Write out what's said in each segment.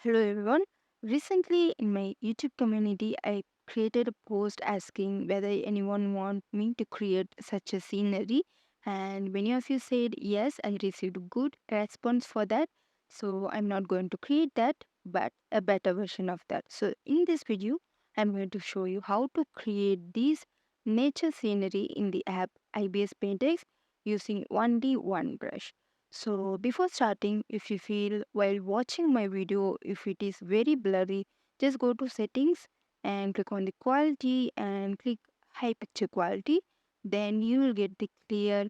Hello everyone. Recently in my YouTube community, I created a post asking whether anyone want me to create such a scenery, and many of you said yes. I received a good response for that. So I'm not going to create that, but a better version of that. So in this video, I'm going to show you how to create this nature scenery in the app IBS Paint X using 1D one brush. So before starting, if you feel while watching my video, if it is very blurry, just go to settings and click on the quality and click high picture quality. Then you will get the clear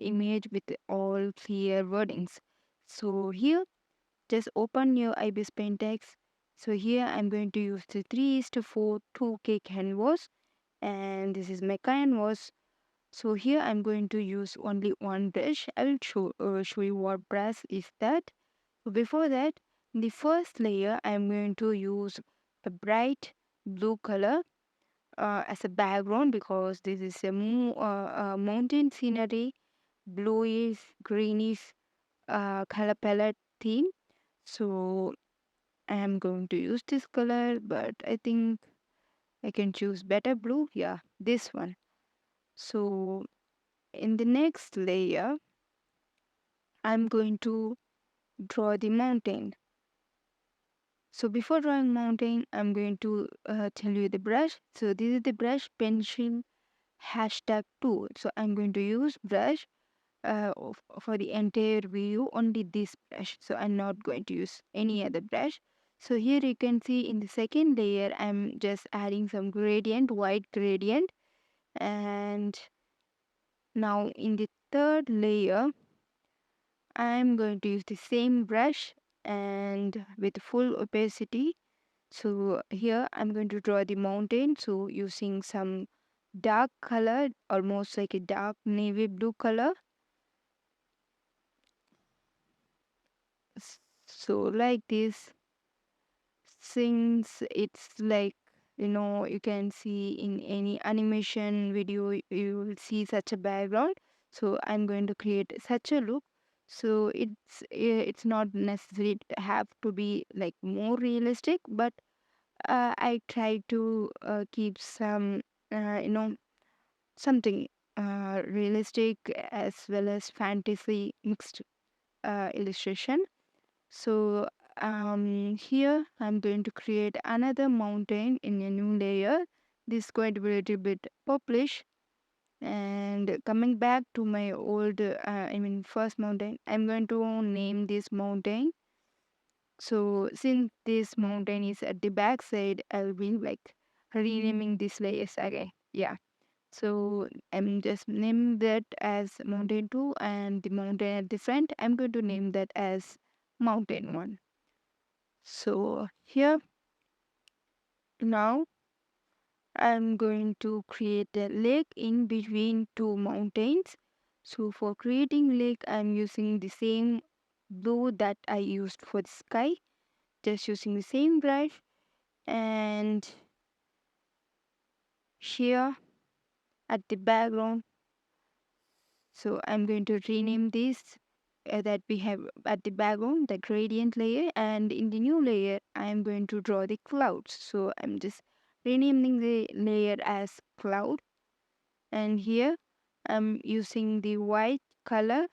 image with all clear wordings. So here, just open your IBIS Paint X. So here I'm going to use the 3:4 2K canvas, and this is my canvas. So here I'm going to use only one brush. I will show you what brush is that. So before that, in the first layer, I'm going to use a bright blue color as a background because this is a mountain scenery, bluish, greenish color palette theme. So I am going to use this color, but I think I can choose better blue. Yeah, this one. So in the next layer, I'm going to draw the mountain. So before drawing mountain, I'm going to tell you the brush. So this is the brush pencil hashtag 2. So I'm going to use brush for the entire view only this brush. So I'm not going to use any other brush. So here you can see in the second layer, I'm just adding some gradient, white gradient. And now in the third layer, I'm going to use the same brush and with full opacity. So here I'm going to draw the mountain. So using some dark color, almost like a dark navy blue color. So like this, since it's like, you can see in any animation video, you will see such a background. So I'm going to create such a look. So it's not necessary to have to be like more realistic, but I try to keep some, something realistic as well as fantasy mixed illustration. So here I'm going to create another mountain in a new layer. This is going to be a little bit purplish. And coming back to my old, first mountain, I'm going to name this mountain. So since this mountain is at the back side, I'll be like renaming these layers again. Yeah. So I'm just name that as mountain 2, and the mountain at the front, I'm going to name that as mountain 1. So here now I'm going to create a lake in between two mountains. So for creating lake, I'm using the same blue that I used for the sky, just using the same brush. And here at the background, so I'm going to rename this that we have at the background, the gradient layer, and in the new layer, I'm going to draw the clouds. So I'm just renaming the layer as cloud, and here I'm using the white color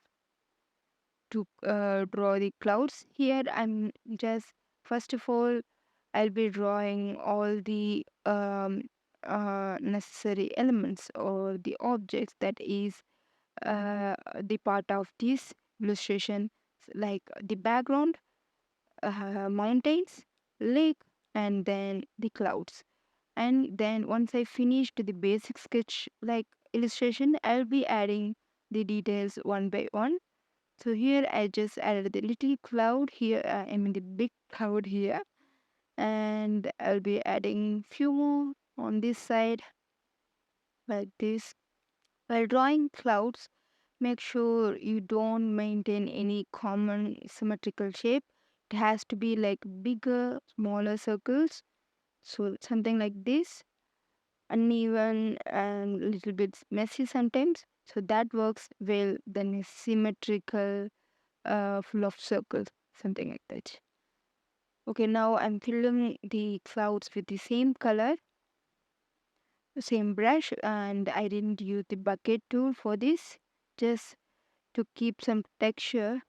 to draw the clouds. Here I'm just, first of all, I'll be drawing all the necessary elements or the objects that is the part of this illustration, like the background, mountains, lake, and then the clouds. And then once I finished the basic sketch like illustration, I'll be adding the details one by one. So here I just added the little cloud here, the big cloud here, and I'll be adding few more on this side like this. While drawing clouds, make sure you don't maintain any common symmetrical shape. It has to be like bigger, smaller circles. So something like this, uneven and a little bit messy sometimes. So that works well than a symmetrical, full of circles, something like that. Okay, now I'm filling the clouds with the same color, same brush, and I didn't use the bucket tool for this. Just to keep some texture,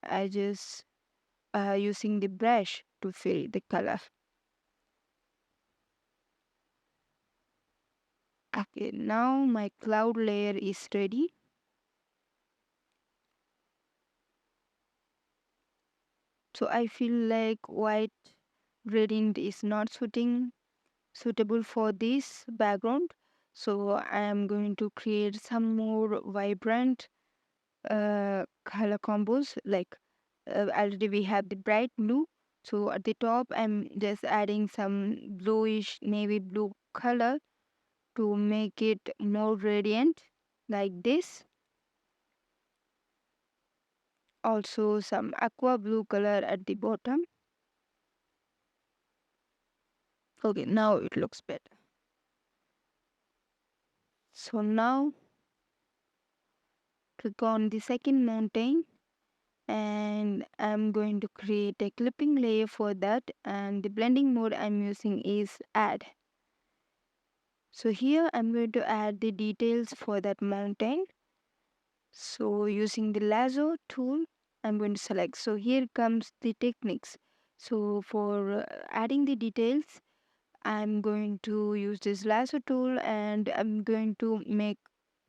I just using the brush to fill the color. Okay, now my cloud layer is ready. So I feel like white gradient is not suitable for this background. So I am going to create some more vibrant color combos. Like already we have the bright blue. So at the top I'm just adding some bluish navy blue color to make it more radiant like this. Also some aqua blue color at the bottom. Okay, now it looks better. So now click on the second mountain and I'm going to create a clipping layer for that, and the blending mode I'm using is add. So here I'm going to add the details for that mountain. So using the lasso tool, I'm going to select. So here comes the techniques. So for adding the details, I'm going to use this lasso tool and I'm going to make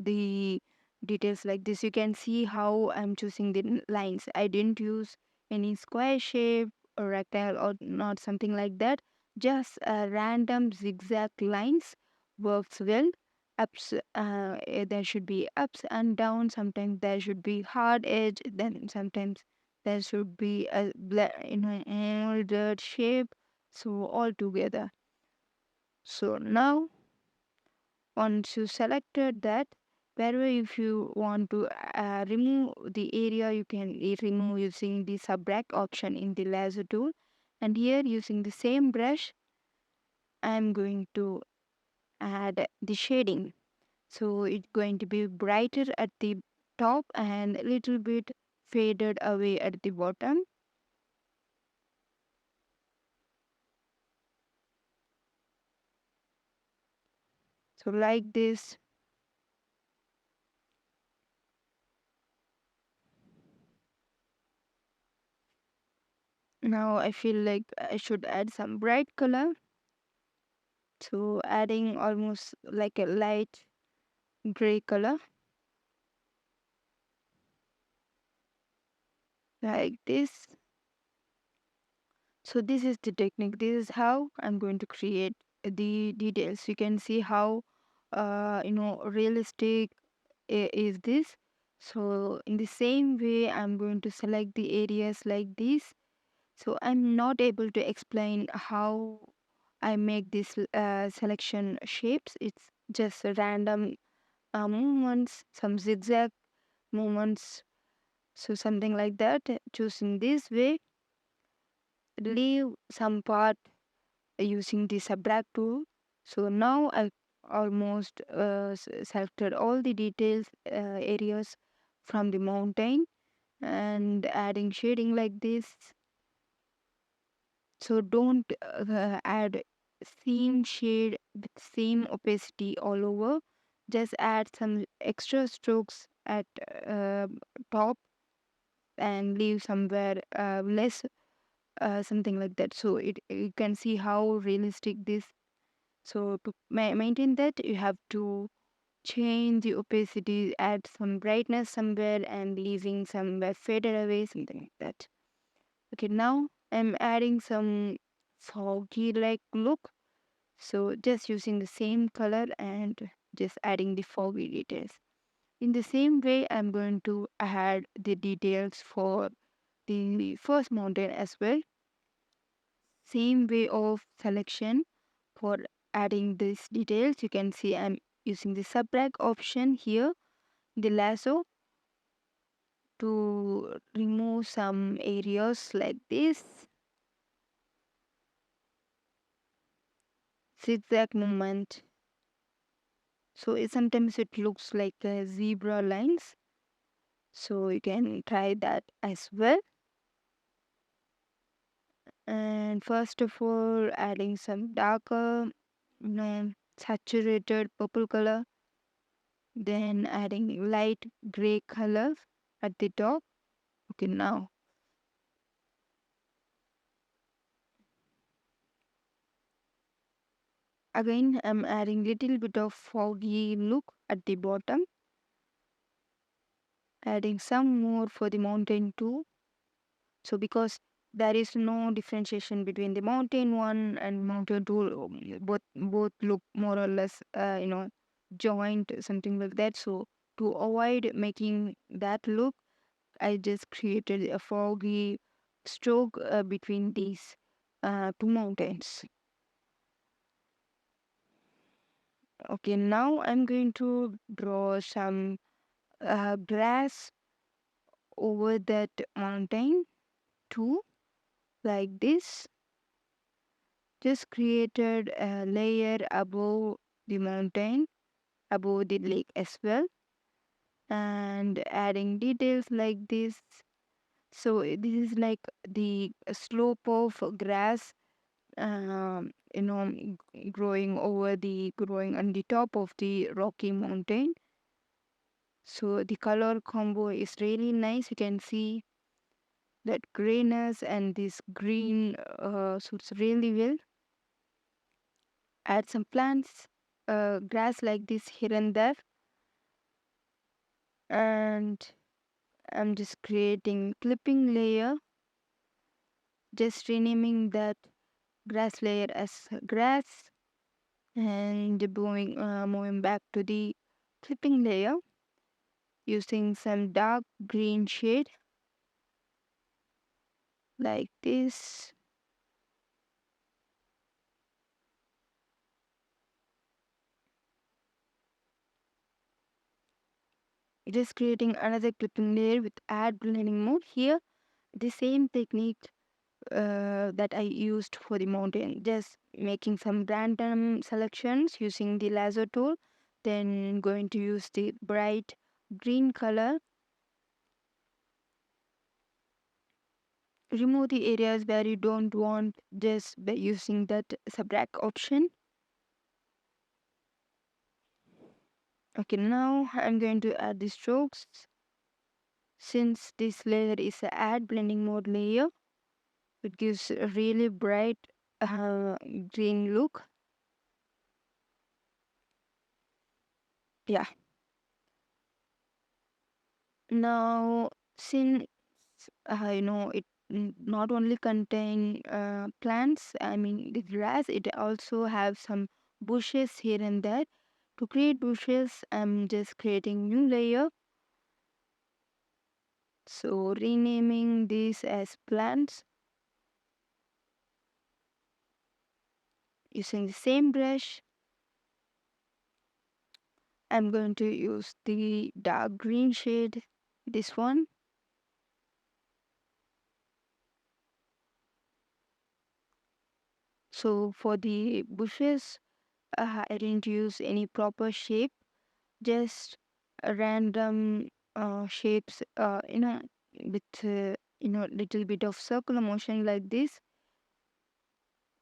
the details like this. You can see how I'm choosing the lines. I didn't use any square shape or rectangle or not something like that. Just random zigzag lines works well. Ups, there should be ups and downs. Sometimes there should be hard edge. Then sometimes there should be a dirt shape. So all together. So now once you selected that, wherever if you want to remove the area, you can remove using the subtract option in the lasso tool. And here using the same brush, I'm going to add the shading. So it's going to be brighter at the top and a little bit faded away at the bottom. So like this. Now I feel like I should add some bright color. So adding almost like a light gray color like this. So this is the technique. This is how I'm going to create the details. You can see how realistic is this. So in the same way I'm going to select the areas like this. So I'm not able to explain how I make this selection shapes. It's just random movements, some zigzag movements. So something like that. Choosing this way, leave some part using the subtract tool. So now I almost selected all the details areas from the mountain and adding shading like this. So don't add same shade with same opacity all over. Just add some extra strokes at uh, top and leave somewhere less something like that. So it you can see how realistic this. So to maintain that, you have to change the opacity, add some brightness somewhere, and leaving somewhere faded away, something like that. Okay, now I'm adding some foggy like look. So just using the same color and just adding the foggy details. In the same way, I'm going to add the details for the first mountain as well. Same way of selection for adding these details. You can see I'm using the subtract option here, the lasso, to remove some areas like this zigzag movement. So sometimes it looks like zebra lines. So you can try that as well. And first of all, adding some darker, saturated purple color, then adding light gray color at the top. Okay, now again I'm adding little bit of foggy look at the bottom, adding some more for the mountain too. So because there is no differentiation between the mountain one and mountain two, both look more or less joint something like that. So to avoid making that look, I just created a foggy stroke between these two mountains. Okay, now I'm going to draw some grass over that mountain too, like this. Just created a layer above the mountain, above the lake as well, and adding details like this. So this is like the slope of grass, growing on the top of the rocky mountain. So the color combo is really nice. You can see that grayness and this green suits really well. Add some plants, grass like this here and there, and I'm just creating clipping layer, just renaming that grass layer as grass, and moving back to the clipping layer using some dark green shade like this. Just creating another clipping layer with add blending mode. Here the same technique that I used for the mountain, just making some random selections using the lasso tool, then going to use the bright green color, remove the areas where you don't want just by using that subtract option. Okay, now I'm going to add the strokes. Since this layer is a add blending mode layer, it gives a really bright uh, green look. Yeah. Now, since it not only contain plants, I mean the grass, it also have some bushes here and there. To create bushes, I'm just creating new layer. So renaming this as plants using the same brush. I'm going to use the dark green shade, this one. So for the bushes, I didn't use any proper shape, just a random shapes, with little bit of circular motion like this,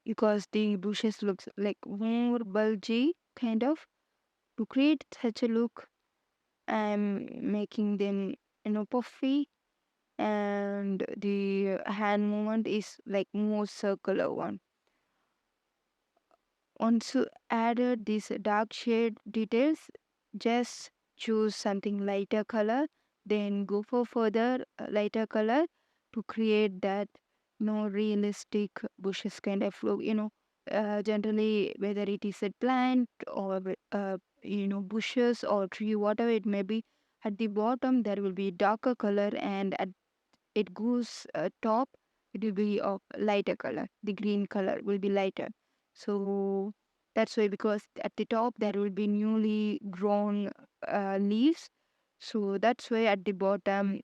because the bushes looks like more bulgy kind of. To create such a look, I'm making them puffy, and the hand movement is like more circular one. Once you added these dark shade details, just choose something lighter color, then go for further lighter color to create that realistic bushes kind of look. Generally, whether it is a plant or bushes or tree, whatever it may be, at the bottom there will be darker color, and at it goes top, it will be of lighter color, the green color will be lighter. So that's why, because at the top there will be newly grown leaves, so that's why at the bottom,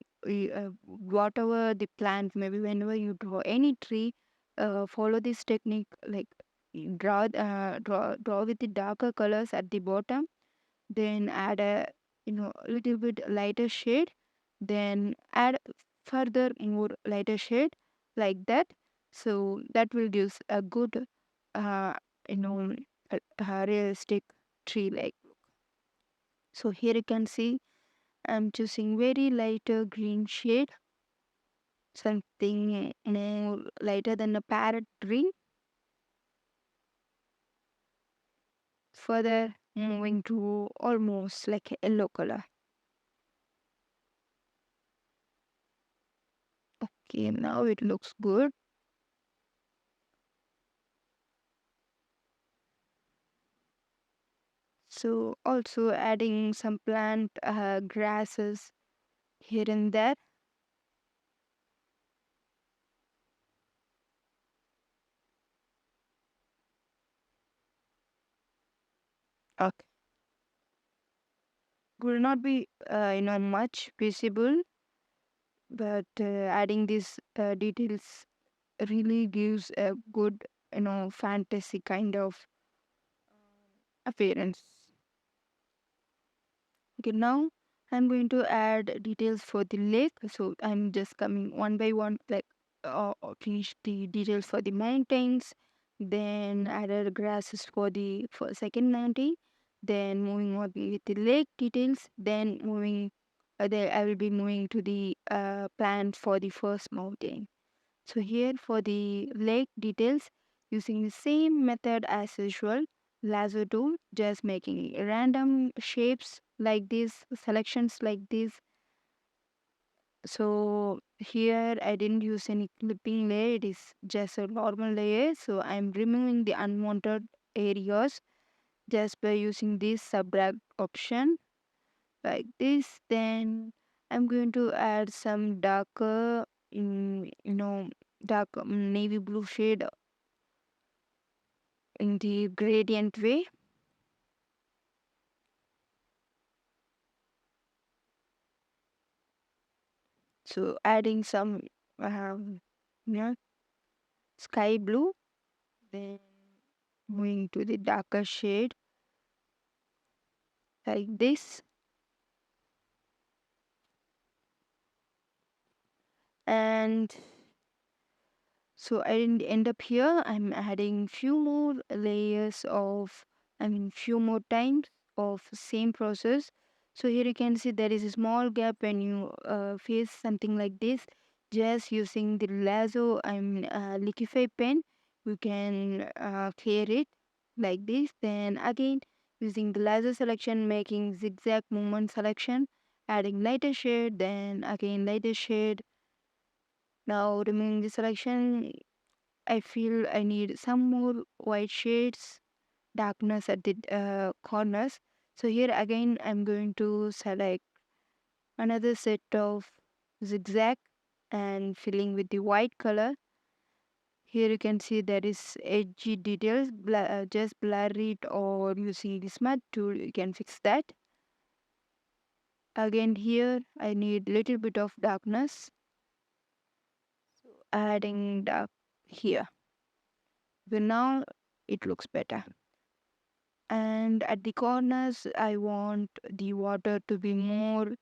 whatever the plant, maybe whenever you draw any tree, follow this technique, like draw with the darker colors at the bottom, then add a little bit lighter shade, then add further more lighter shade, like that. So that will give a good, uh, you know, realistic tree like. So here you can see I'm choosing very lighter green shade, something more lighter than a parrot green. Further moving to almost like a yellow color. Okay, now it looks good. So also adding some plant grasses here and there. Okay. Will not be much visible, but adding these details really gives a good fantasy kind of appearance. Okay, now I'm going to add details for the lake. So I'm just coming one by one, like finish the details for the mountains, then added grasses for the for second mountain, then moving on with the lake details, then moving. There I will be moving to the plants for the first mountain. So here for the lake details, using the same method as usual, lasso tool, just making random shapes like this, selections like this. So here I didn't use any clipping layer, it is just a normal layer. So I'm removing the unwanted areas just by using this subtract option like this. Then I'm going to add some darker, dark navy blue shade in the gradient way. So adding some um, you know, sky blue, then going to the darker shade like this. And so I didn't end up here. I'm adding few more layers of, few more times of same process. So here you can see there is a small gap when you face something like this. Just using the lasso, liquify pen, we can clear it like this. Then again, using the lasso selection, making zigzag movement selection, adding lighter shade, then again lighter shade. Now removing the selection, I feel I need some more white shades, darkness at the corners. So here again, I'm going to select another set of zigzag and filling with the white color. Here you can see there is edgy details, just blur it or using the smudge tool, you can fix that. Again here, I need little bit of darkness, adding dark here. So now it looks better. And at the corners I want the water to be more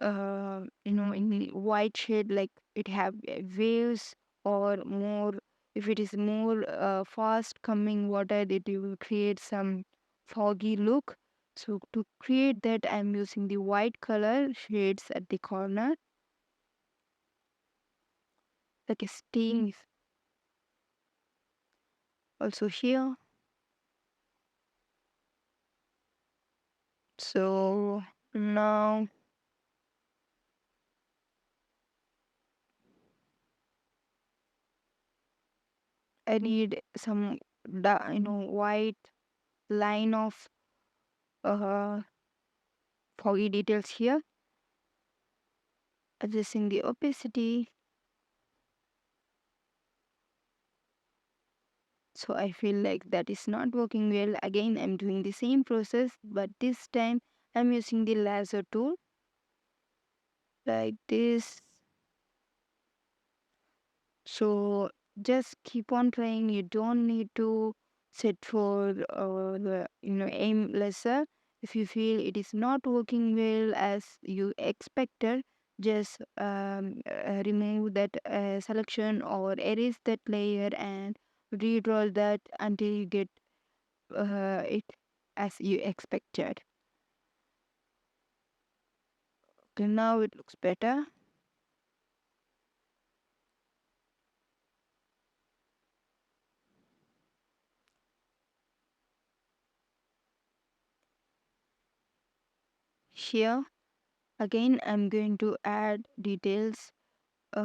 in the white shade, like it have waves, or more, if it is more fast coming water, it will create some foggy look. So to create that, I'm using the white color shades at the corner, like a stain also here. So now I need some white line of uh, foggy details here, adjusting the opacity. So I feel like that is not working well. Again, I'm doing the same process, but this time I'm using the laser tool like this. So just keep on trying. You don't need to set for the aim lesser. If you feel it is not working well as you expected, just remove that selection or erase that layer and redraw that until you get it as you expected. Okay, now it looks better. Here again I'm going to add details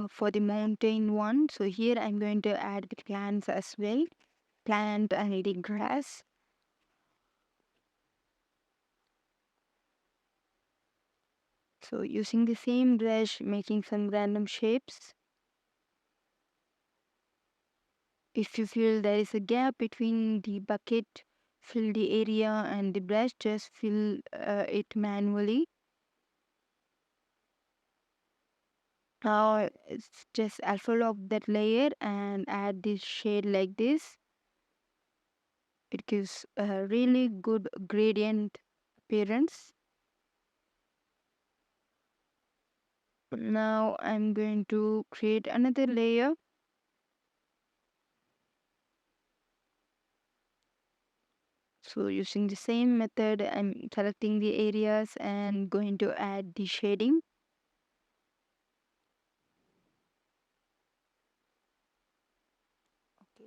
for the mountain one. So here I'm going to add the plants as well, plant and the grass. So using the same brush, making some random shapes. If you feel there is a gap between the bucket, fill the area and the brush, just fill it manually. Now it's just I'll fill up that layer and add this shade like this. It gives a really good gradient appearance. Now I'm going to create another layer. So using the same method, I'm selecting the areas and going to add the shading.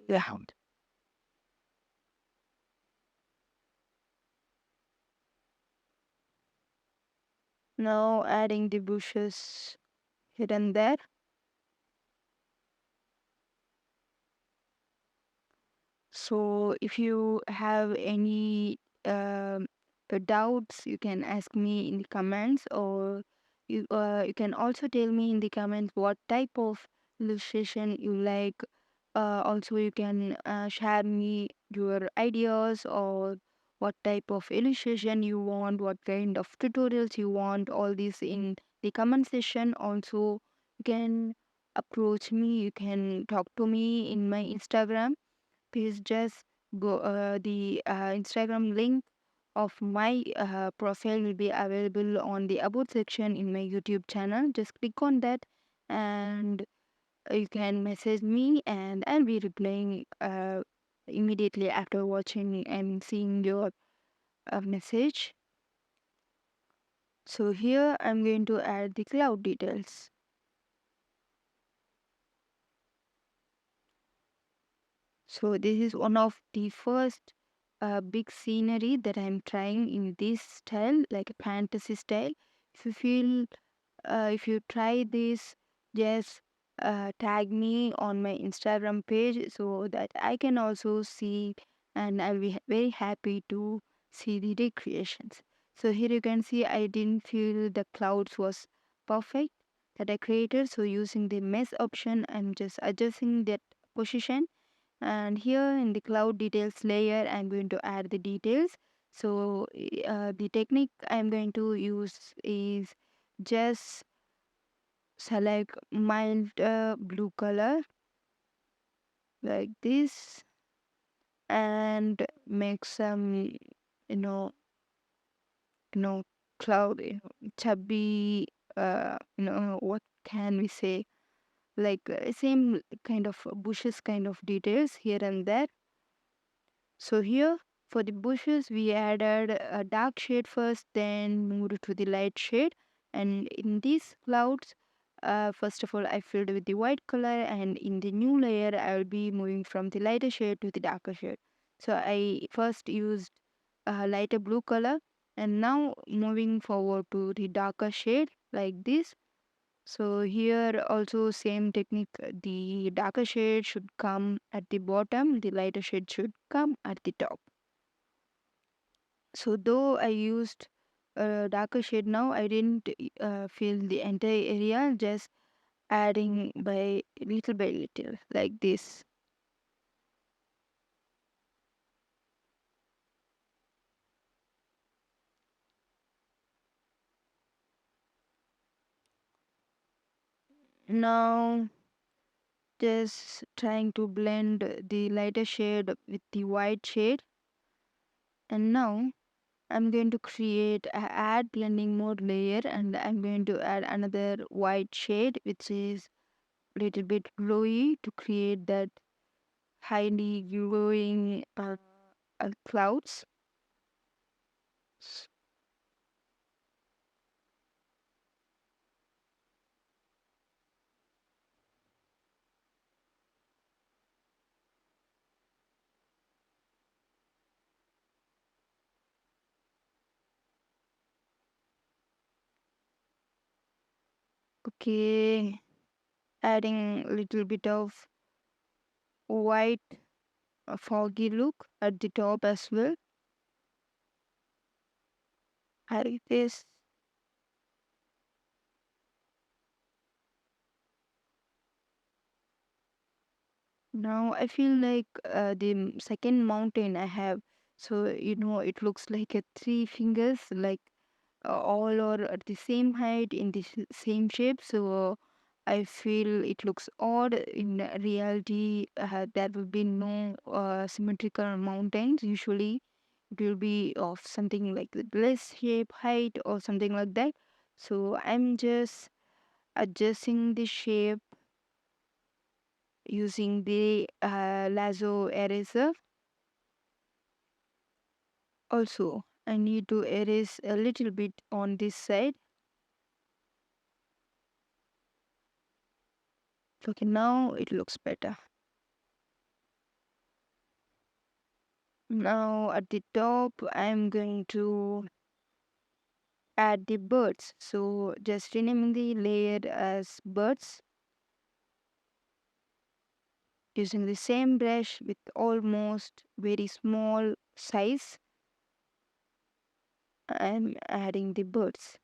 Yeah. Now adding the bushes here and there. So if you have any doubts, you can ask me in the comments, or you can also tell me in the comments what type of illustration you like. Also, you can share me your ideas or what type of illustration you want, what kind of tutorials you want. All this in the comment section. Also, you can approach me. You can talk to me in my Instagram. Please just go the Instagram link of my profile will be available on the about section in my YouTube channel. Just click on that and you can message me and I'll be replying immediately after watching and seeing your message. So here I'm going to add the cloud details. So this is one of the first big scenery that I'm trying in this style, like a fantasy style. If you feel, if you try this, just tag me on my Instagram page so that I can also see, and I'll be very happy to see the recreations. So here you can see I didn't feel the clouds was perfect that I created. So using the mesh option, I'm just adjusting that position, and here in the cloud details layer I'm going to add the details. So the technique I'm going to use is just select mild blue color like this and make some you know you know cloud chubby what can we say, like same kind of bushes kind of details here and there. So here for the bushes we added a dark shade first, then moved to the light shade. And in these clouds, first of all I filled with the white color, and in the new layer I will be moving from the lighter shade to the darker shade. So I first used a lighter blue color and now moving forward to the darker shade like this. So here also same technique, the darker shade should come at the bottom, the lighter shade should come at the top. So though I used a darker shade now, I didn't fill the entire area, just adding by little like this. Now just trying to blend the lighter shade with the white shade, and now I'm going to create a add blending mode layer, and I'm going to add another white shade which is little bit glowy to create that highly glowing clouds. S- Okay, adding a little bit of white foggy look at the top as well. I like this. Now I feel like the second mountain I have, so it looks like a three fingers, like all are at the same height in the same shape. So I feel it looks odd. In reality, there will be no symmetrical mountains. Usually, it will be of something like the less shape, height, or something like that. So I'm just adjusting the shape using the lasso eraser. Also, I need to erase a little bit on this side. Okay, now it looks better. Now at the top, I'm going to add the birds. So just renaming the layer as birds using the same brush with almost very small size. I'm adding the birds.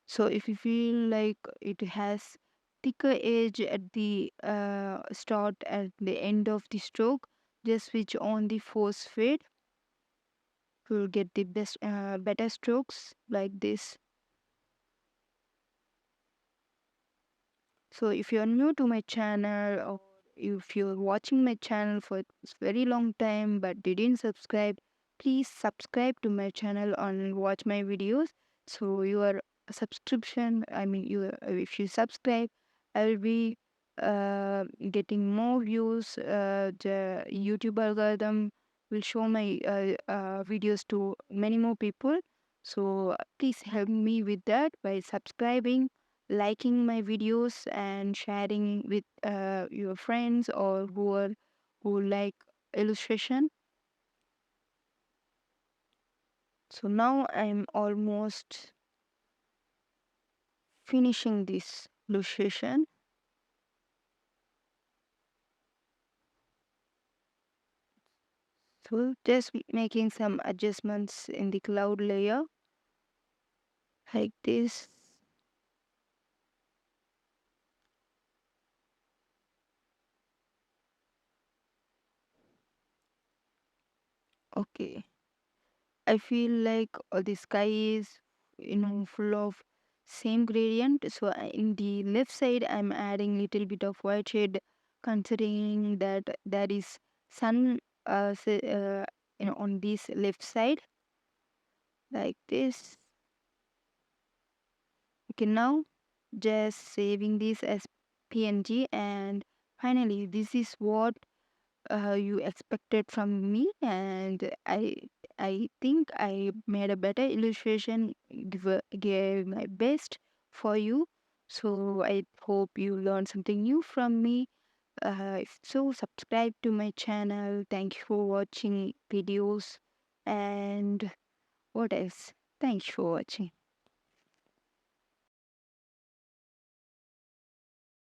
So if you feel like it has thicker edge at the start and the end of the stroke, just switch on the force fade. You'll get the better strokes like this. So if you're new to my channel, or if you're watching my channel for a very long time but didn't subscribe, please subscribe to my channel and watch my videos. So your subscription, I mean, if you subscribe, I will be getting more views. The YouTube algorithm will show my videos to many more people. So please help me with that by subscribing, liking my videos, and sharing with your friends or who like illustration. So now I'm almost finishing this illustration. So just making some adjustments in the cloud layer like this. Okay, I feel like the sky is full of same gradient. So in the left side, I'm adding little bit of white shade, considering that there is sun on this left side like this. Okay, now just saving this as PNG, and finally this is what you expected from me, and I think I made a better illustration, gave my best for you. So I hope you learned something new from me. If so, subscribe to my channel. Thank you for watching videos, and what else? Thanks for watching.